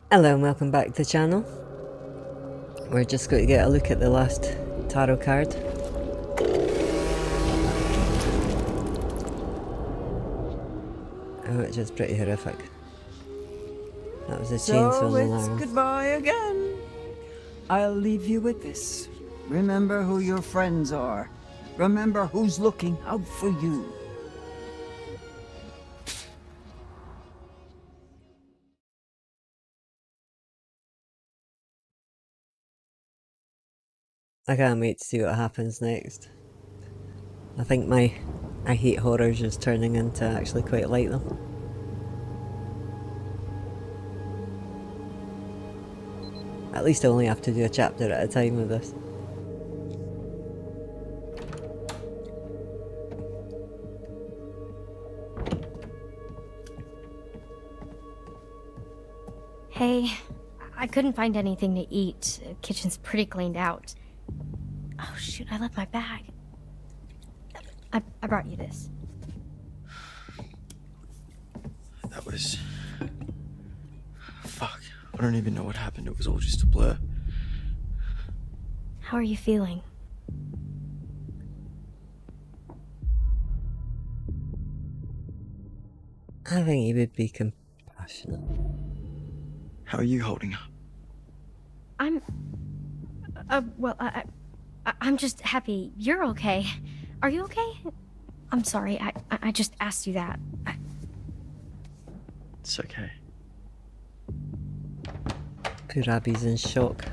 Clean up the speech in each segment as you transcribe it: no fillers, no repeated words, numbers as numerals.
Hello and welcome back to the channel. We're just going to get a look at the last tarot card. Which is pretty horrific. That was a chainsaw So it's alarm. goodbye again. I'll leave you with this. Remember who your friends are. Remember who's looking out for you. I can't wait to see what happens next. I think my I hate horrors is turning into actually quite like them. At least I only have to do a chapter at a time with this. Hey, I couldn't find anything to eat. Kitchen's pretty cleaned out. Oh shoot, I left my bag. I brought you this. That was... Fuck. I don't even know what happened. It was all just a blur. How are you feeling? I think he would be compassionate. How are you holding up? I'm... well, I'm just happy you're okay. Are you okay? I'm sorry, I just asked you that. It's okay. Poor Abby's in shock.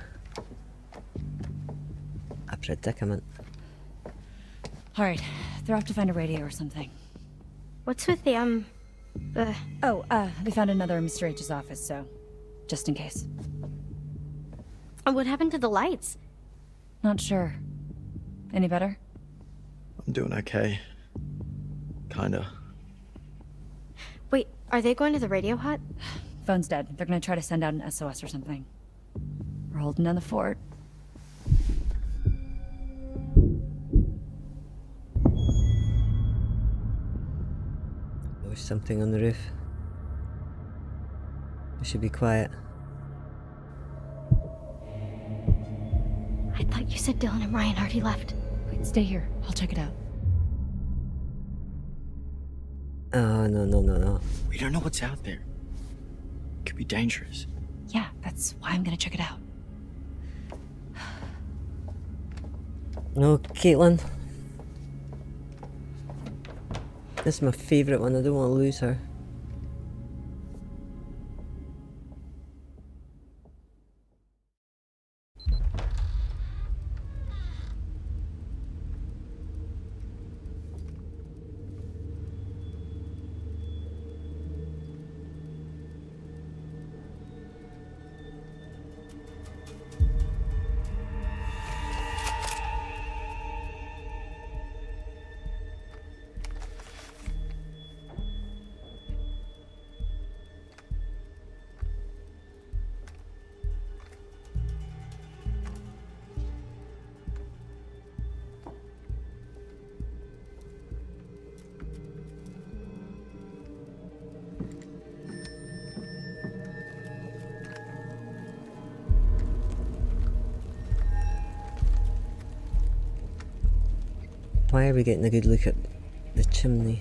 A predicament. Alright, they're off to find a radio or something. What's with the, They found another in Mr. H's office, so... just in case. what happened to the lights? Not sure. Any better? I'm doing okay. Kinda. Wait, are they going to the radio hut? Phone's dead. They're gonna try to send out an SOS or something. We're holding down the fort. There's something on the roof. We should be quiet. I thought you said Dylan and Ryan already left. Wait, stay here. I'll check it out. Oh, no. We don't know what's out there. It could be dangerous. Yeah, that's why I'm gonna check it out. No, Caitlin. This is my favourite one. I don't want to lose her. Why are we getting a good look at the chimney?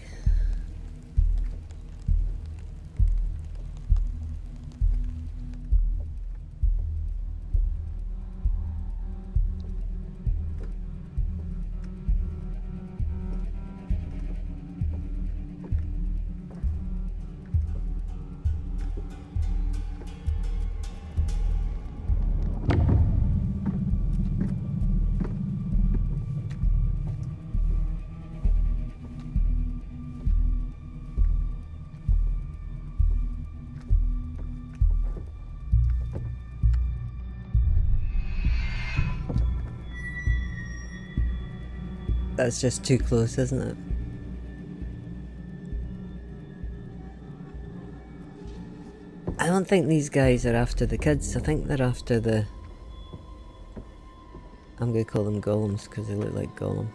That's just too close, isn't it? I don't think these guys are after the kids. I think they're after the... I'm going to call them golems because they look like Gollum.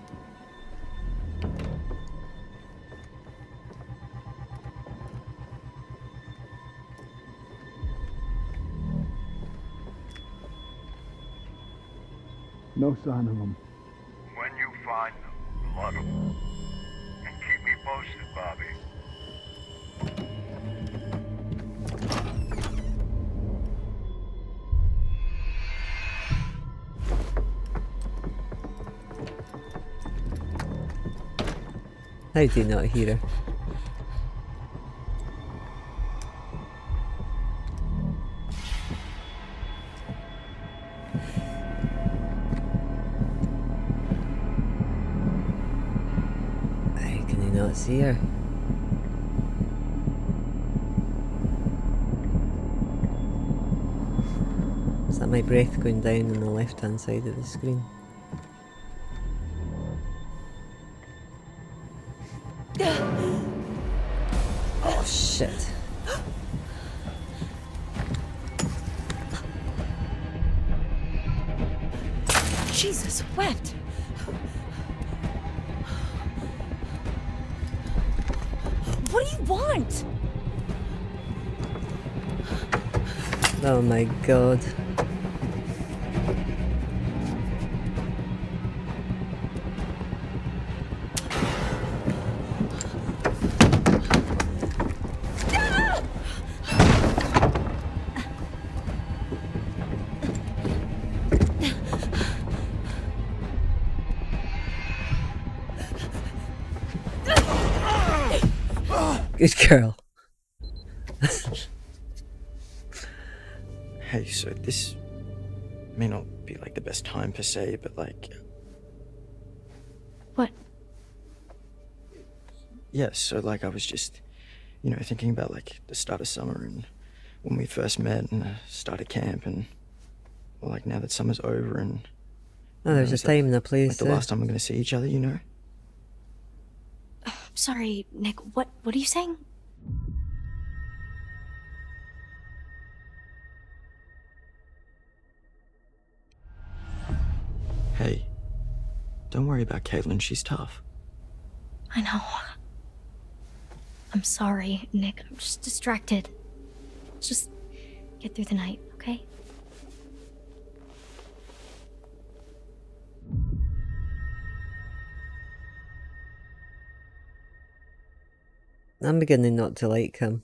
No sign of them. When you find them, lug them. And keep me posted, Bobby. How do you not hear her? How can he not see her? Is that my breath going down on the left hand side of the screen? Oh shit. Jesus wept. What do you want? Oh my god. Good girl. Hey, so this may not be like the best time per se, but like, What? yeah, so like I was just, you know, thinking about like the start of summer and when we first met and the start of camp and, well, like now that summer's over and Oh, there's a it's time and a place. like the last time we're gonna see each other, you know? Sorry, Nick. What are you saying? Hey, don't worry about Caitlin, she's tough. I know. I'm sorry, Nick. I'm just distracted. Just get through the night, okay? I'm beginning not to like him.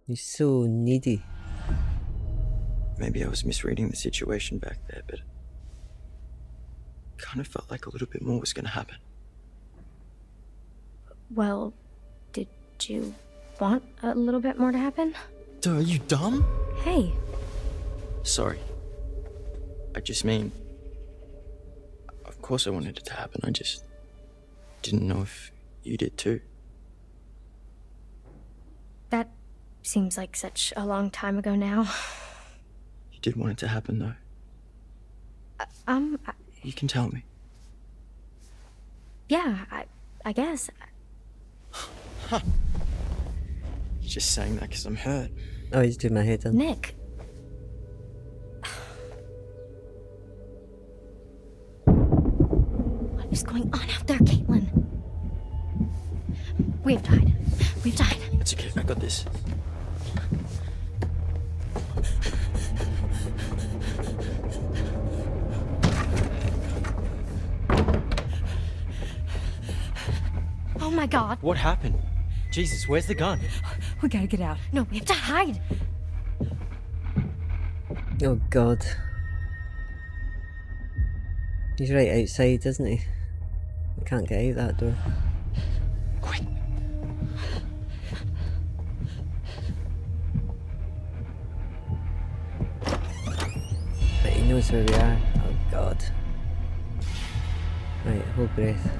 He's so needy. Maybe I was misreading the situation back there, but kind of felt like a little bit more was gonna happen. Well, did you want a little bit more to happen? Duh, are you dumb? Hey, Sorry. I just mean, of course I wanted it to happen, I just didn't know if you did too. that seems like such a long time ago now. You did want it to happen though. You can tell me. Yeah, I guess. You're just saying that because I'm hurt. Oh, he's doing my head in. Nick. What is going on out there, Caitlin? We've died. We've died. It's okay, I got this. Oh my god. What happened? Jesus, where's the gun? We gotta get out. No, we have to hide. Oh god. He's right outside, isn't he? I can't get out that door. Quick. But he knows where we are. Oh god. Right, hold breath.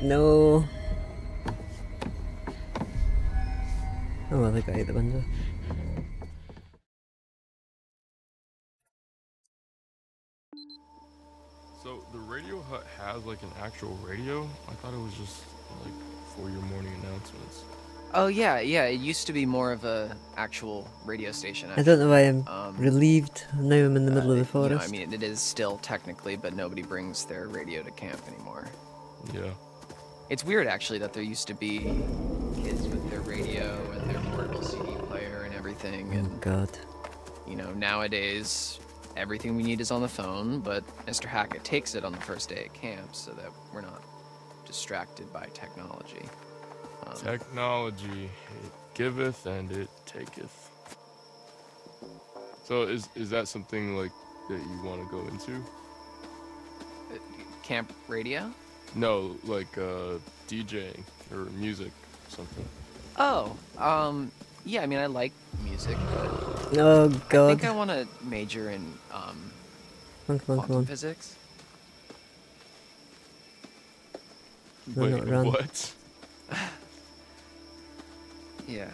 No. Oh well, they got out the window. So the Radio Hut has like an actual radio? I thought it was just like for your morning announcements. Oh yeah, yeah. It used to be more of a actual radio station. I don't know why I'm Um, relieved. Now I'm in the middle of the You know, forest. I mean, it is still technically, but nobody brings their radio to camp anymore. Yeah. It's weird actually that there used to be kids with their radio and their portable CD player and everything, Oh and God. you know, nowadays everything we need is on the phone, but Mr. Hackett takes it on the first day at camp so that we're not distracted by technology. Technology, it giveth and it taketh. So is that something like that you want to go into? Camp radio? No, like DJing or music or something. Oh, yeah, I mean, I like music, but Oh I God. think I want to major in Come on, come on, come quantum on. physics. No, Wait, not run. what? Yeah.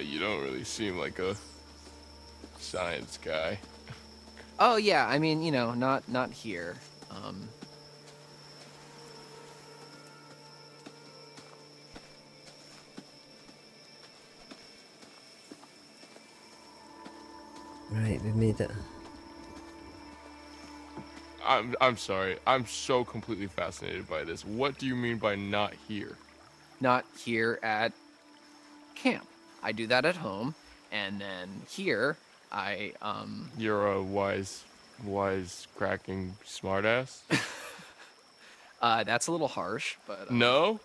You don't really seem like a science guy. Oh yeah, I mean, you know, not here. Right, we made it. I'm sorry. I'm so completely fascinated by this. What do you mean by not here? Not here at camp. I do that at home, and then here I You're a wise cracking smartass? that's a little harsh, but No?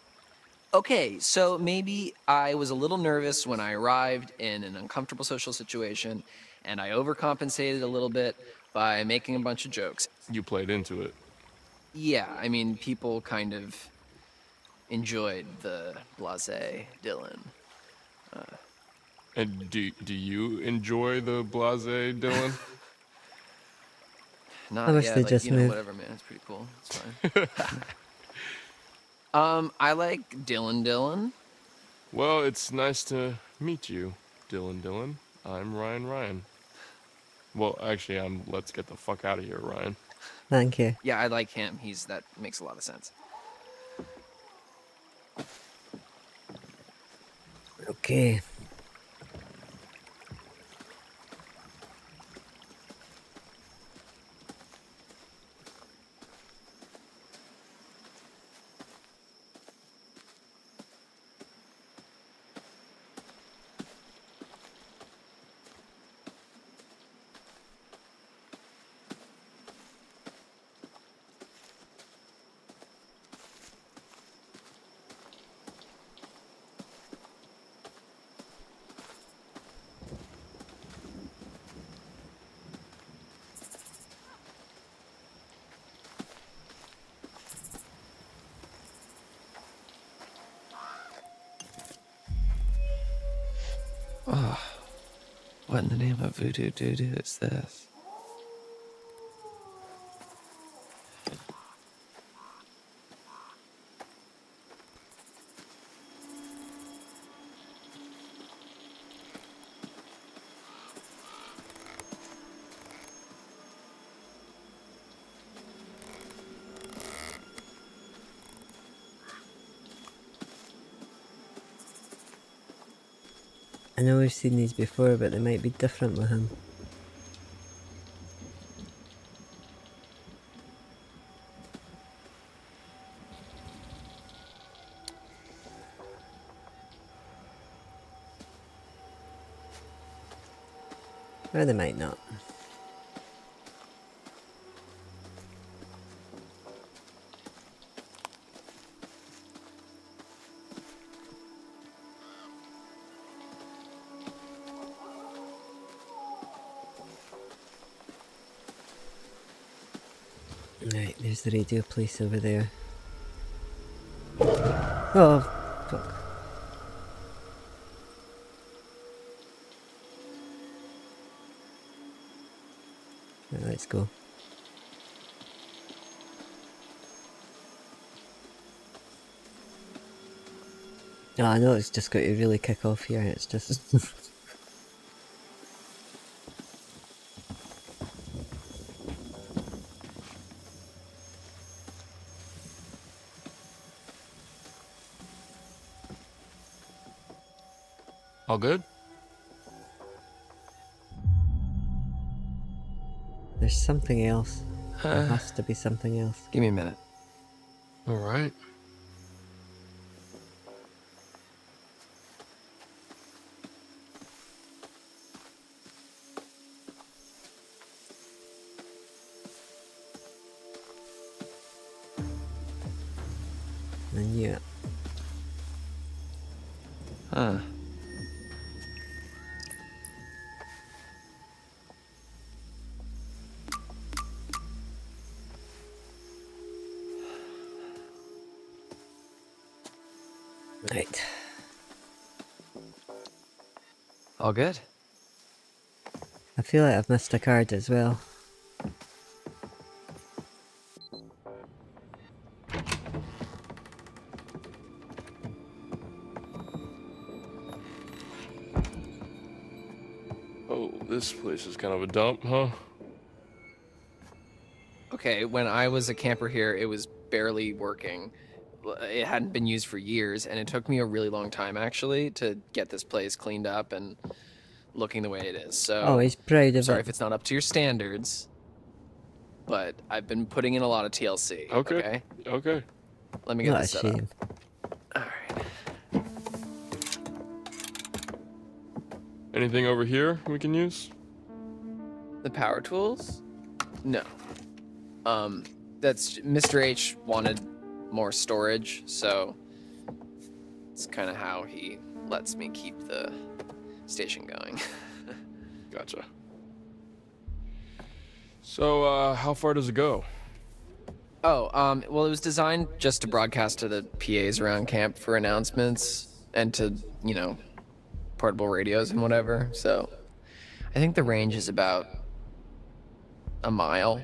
okay, so maybe I was a little nervous when I arrived in an uncomfortable social situation, and I overcompensated a little bit by making a bunch of jokes. You played into it. Yeah, I mean, people kind of enjoyed the blasé Dylan. And do you enjoy the blasé, Dylan? Not I wish yet, they like, just you know, moved. whatever, man. It's pretty cool. It's fine. I like Dylan. Well, it's nice to meet you, Dylan. I'm Ryan. Well, actually, let's get the fuck out of here, Ryan. Thank you. Yeah, I like him. That makes a lot of sense. Okay. Oh, what in the name of voodoo doo-doo is this? I know we've seen these before, but they might be different with him. Or they might not. Right, there's the radio place over there. Oh, fuck. Right, let's go. Oh, I know it's just got to really kick off here, it's just... All good? There's something else. There has to be something else. Give me a minute. All right. I knew it. Huh. Right. All good? I feel like I've missed a card as well. Oh, this place is kind of a dump, huh? Okay, when I was a camper here, it was barely working. It hadn't been used for years, and it took me a really long time, actually, to get this place cleaned up and looking the way it is. So, Oh, he's proud of sorry it. if it's not up to your standards, but I've been putting in a lot of TLC. Okay. Okay. Let me get Not a this set up. shame. All right. Anything over here we can use? The power tools? No. That's Mr. H wanted more storage, so it's kind of how he lets me keep the station going. Gotcha. So, how far does it go? Oh, well, it was designed just to broadcast to the PAs around camp for announcements and to, you know, portable radios and whatever. So I think the range is about a mile.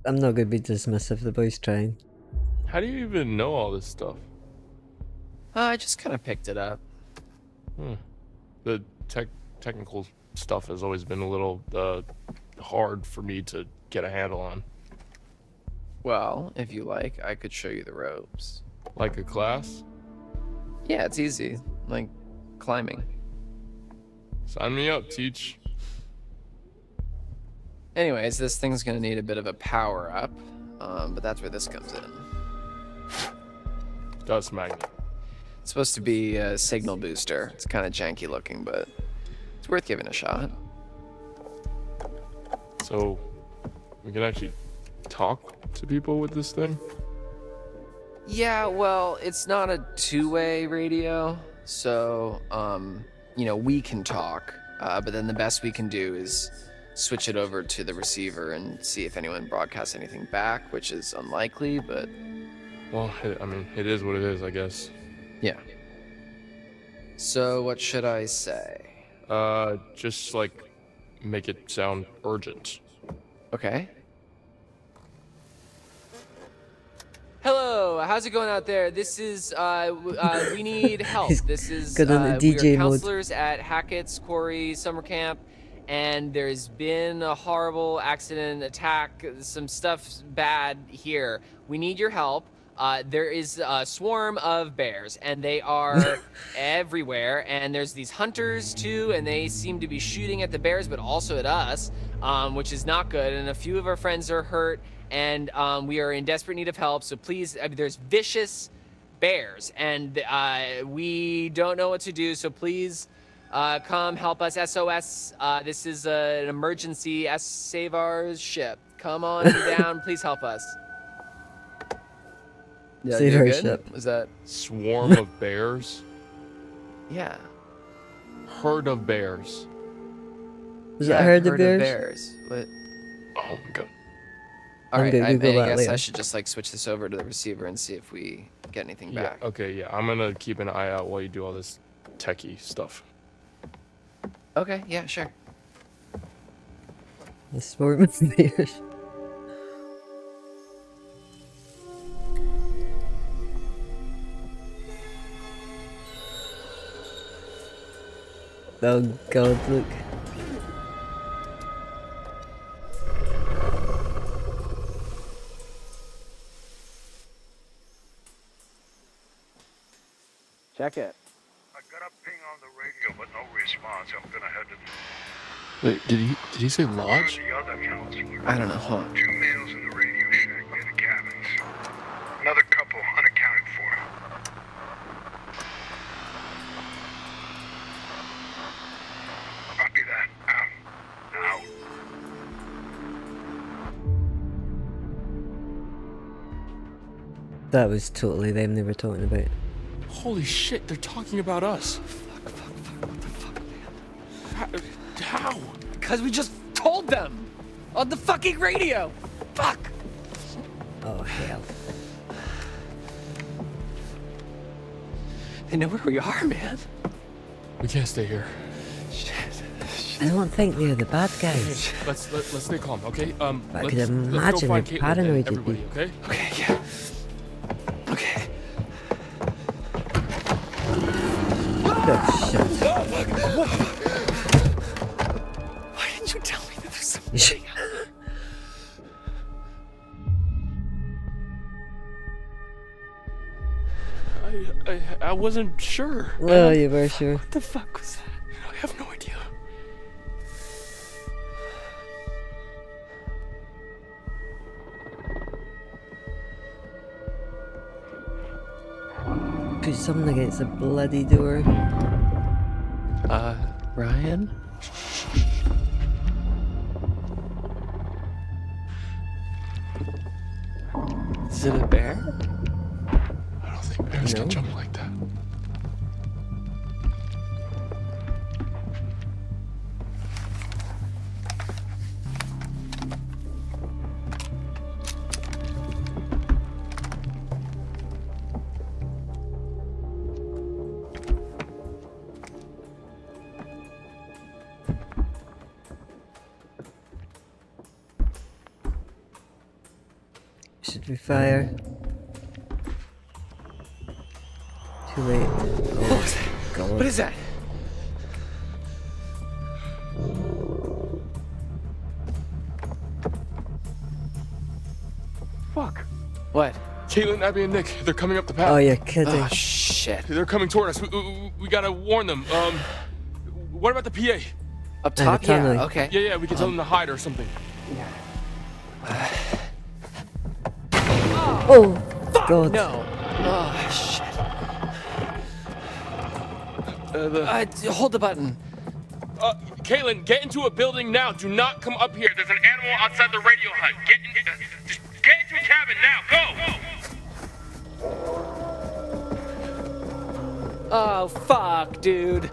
I'm not going to be dismissive, the boy's trying. How do you even know all this stuff? I just kind of picked it up. The technical stuff has always been a little hard for me to get a handle on. Well, if you like, I could show you the ropes. Like a class? Yeah, it's easy. Like climbing. Sign me up, teach. Anyways, this thing's gonna need a bit of a power up, but that's where this comes in. Dust magnet. It's supposed to be a signal booster. It's kind of janky looking, but it's worth giving a shot. So, we can actually talk to people with this thing? Yeah, well, it's not a two-way radio, so, you know, we can talk, but then the best we can do is switch it over to the receiver and see if anyone broadcasts anything back, which is unlikely, but... Well, I mean, it is what it is, I guess. Yeah. So, what should I say? Just, like, make it sound urgent. Okay. Hello, how's it going out there? This is, we need help. This is, good on the we DJ are mode. counselors at Hackett's Quarry Summer Camp, and there's been a horrible accident, attack, some stuff bad here. We need your help. There is a swarm of bears, and they are everywhere, and there's these hunters, too, and they seem to be shooting at the bears, but also at us, which is not good, and a few of our friends are hurt, and we are in desperate need of help, so please, there's vicious bears, and we don't know what to do, so please come help us. SOS, this is an emergency. Save our ship. Come on down, please help us. Yeah, Save our ship. Was that? Swarm of bears? Yeah. Herd of bears. Was it a herd of bears? What? Oh my god. All right, gonna I Google that guess later. I should just like switch this over to the receiver and see if we get anything back. Yeah, okay, yeah. I'm gonna keep an eye out while you do all this techie stuff. Okay, yeah, sure. The swarm of bears. Oh god, look. Check it. I got a ping on the radio, but no response. I'm gonna head to Wait, did he say lodge? the other counselor. I don't know. Hold on. 2 males in the radio shack near the cabins. Another couple unaccounted for. Copy that. Out. Now. That was totally them they were talking about. Holy shit, they're talking about us. Fuck. What the fuck, man? How? Because we just told them on the fucking radio. Fuck. Oh, hell. They know where we are, man. We can't stay here. Shit. I don't think they're the bad guys. Let's stay calm, okay? I could Let's imagine go find how Caitlin paranoid and you'd be. everybody, okay? Okay, yeah. Okay. Oh, shit. Why didn't you tell me that there's something out there? I wasn't sure. Oh, you were sure. What the fuck was that? I have no idea. Put something against the bloody door. Ryan? Is it a bear? I don't think bears can jump like that. Should we fire? Too late. Oh, God. What is that? Fuck. What? Caitlin, Abby, and Nick, they're coming up the path. Oh, you're kidding. Oh, shit. They're coming toward us. We gotta warn them. What about the PA? Up top? the tunnel. Yeah, okay. Yeah, we can tell them to hide or something. Oh, God. No. Oh, shit. Hold the button. Caitlin, get into a building now. Do not come up here. There's an animal outside the radio hut. Just get into a cabin now. Go! Oh, fuck, dude.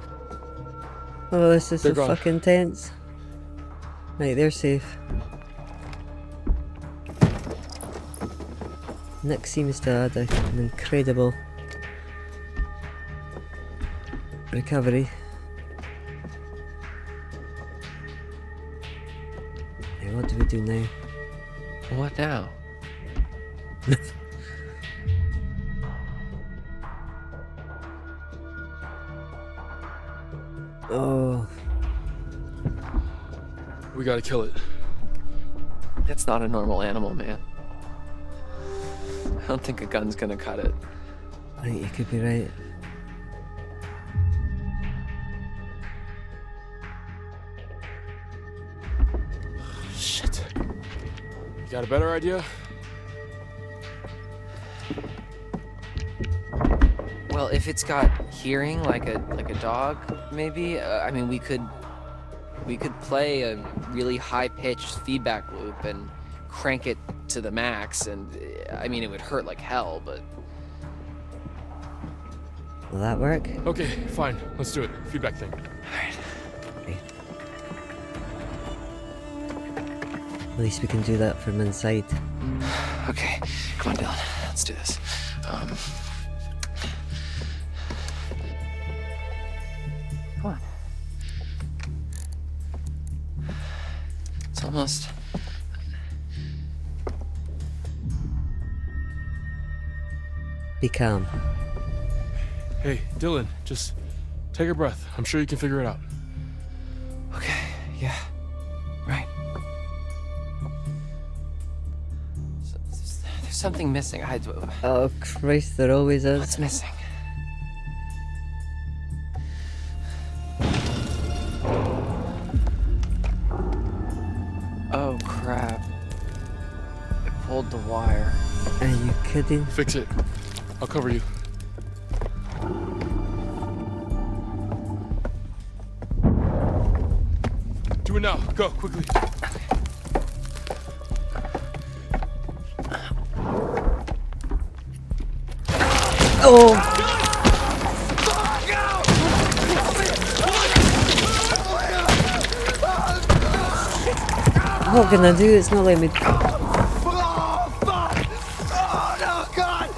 Oh, this is They're so gone. fucking tense. Right, they're safe. Nick seems to have had an incredible recovery. Hey, what do we do now? What now? Oh, We gotta kill it. That's not a normal animal, man. I don't think a gun's gonna cut it. I think you could be right. Shit. You got a better idea? Well, if it's got hearing like a dog, maybe. I mean, we could play a really high-pitched feedback loop and crank it to the max, and I mean, it would hurt like hell, but Will that work? Okay, fine. Let's do it. Feedback thing. Okay. At least we can do that from inside. okay. Come on, Dylan. Let's do this. Come on. It's almost. Be calm. Hey, Dylan, just take a breath. I'm sure you can figure it out. Okay. Yeah. Right. There's something missing. Oh Christ, there always is. What's missing? The wire. Are you kidding? Fix it. I'll cover you. Do it now. Go, quickly. Oh! What can I do? It's not letting me. Oh, fuck! Oh, no, God!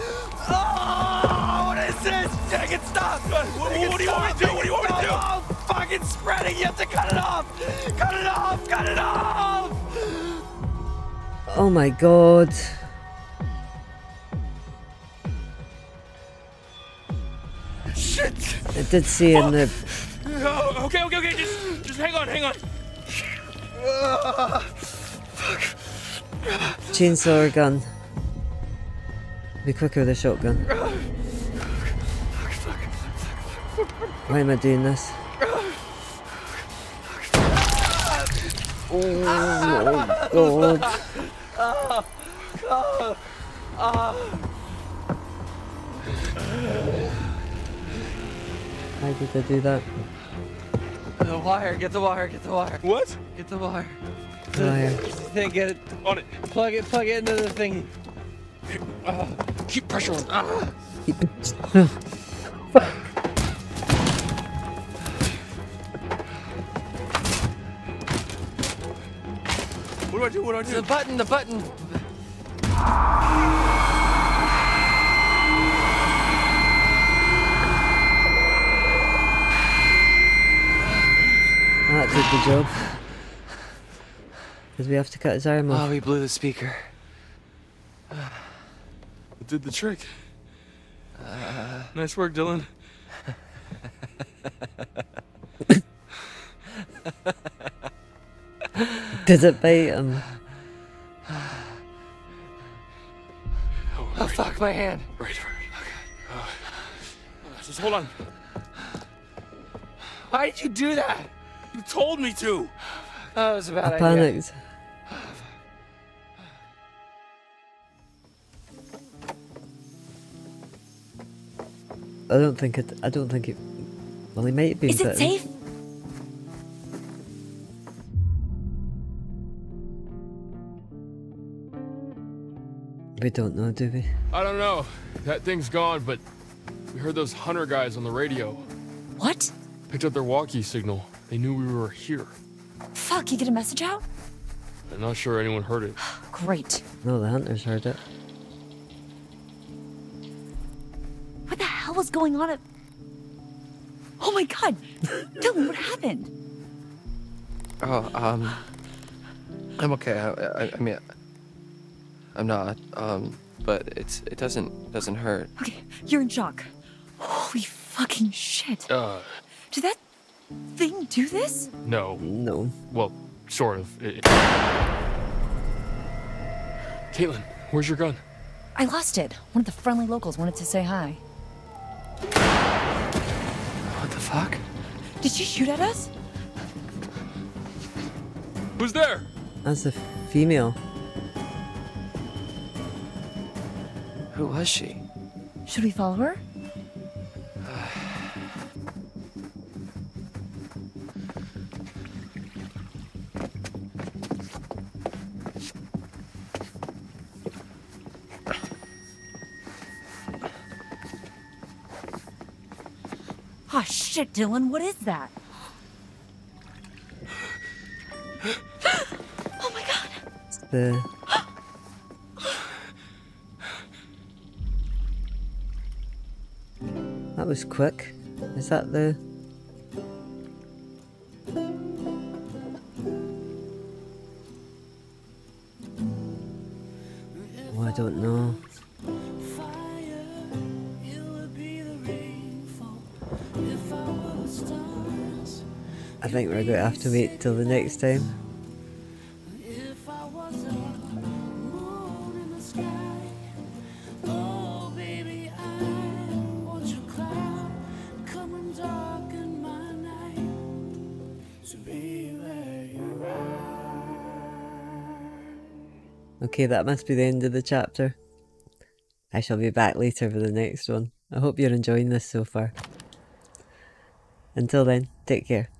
Oh, what is this? Take it, stop! What do you want me to do? What do you want me to do? Oh, fucking spreading! You have to cut it off! Cut it off! Cut it off! Oh my god. Shit! It did say in the. Oh, okay. Just hang on. Chainsaw or gun. Be quicker with a shotgun. Why am I doing this? Oh my god. Why did I do that? The wire, get the wire. What? Get the wire. Wire. Then get it, On it. plug it into the thing. Keep pressure on. Keep it. What do I do? The button. That did the job. Because we have to cut his arm Oh, off. we blew the speaker. It did the trick. Nice work, Dylan. Did it bite him? Oh, fuck, my hand. Right. Okay. Just hold on. Why did you do that? You told me to. Oh, it was a bad I idea. panicked. I don't think it. Well, he might have been. Is it bitten. safe? We don't know, do we? I don't know. That thing's gone, but we heard those hunter guys on the radio. What? Picked up their walkie signal. They knew we were here. Fuck, you get a message out? I'm not sure anyone heard it. Great. No, the hunters heard it. What the hell was going on at... Oh my god! Dylan, what happened? Oh, I'm okay. I mean, I'm not. But it doesn't hurt. Okay, you're in shock. Holy fucking shit. Did that thing do this? No. No. Well, sort of. Caitlin, where's your gun? I lost it. One of the friendly locals wanted to say hi. What the fuck? Did she shoot at us? Who's there? That's a female. Who was she? Should we follow her? Oh shit, Dylan, what is that? Oh my god! It's the. That was quick. Is that the. Oh, I don't know. I think we're going to have to wait till the next time. Okay, that must be the end of the chapter. I shall be back later for the next one. I hope you're enjoying this so far. Until then, take care.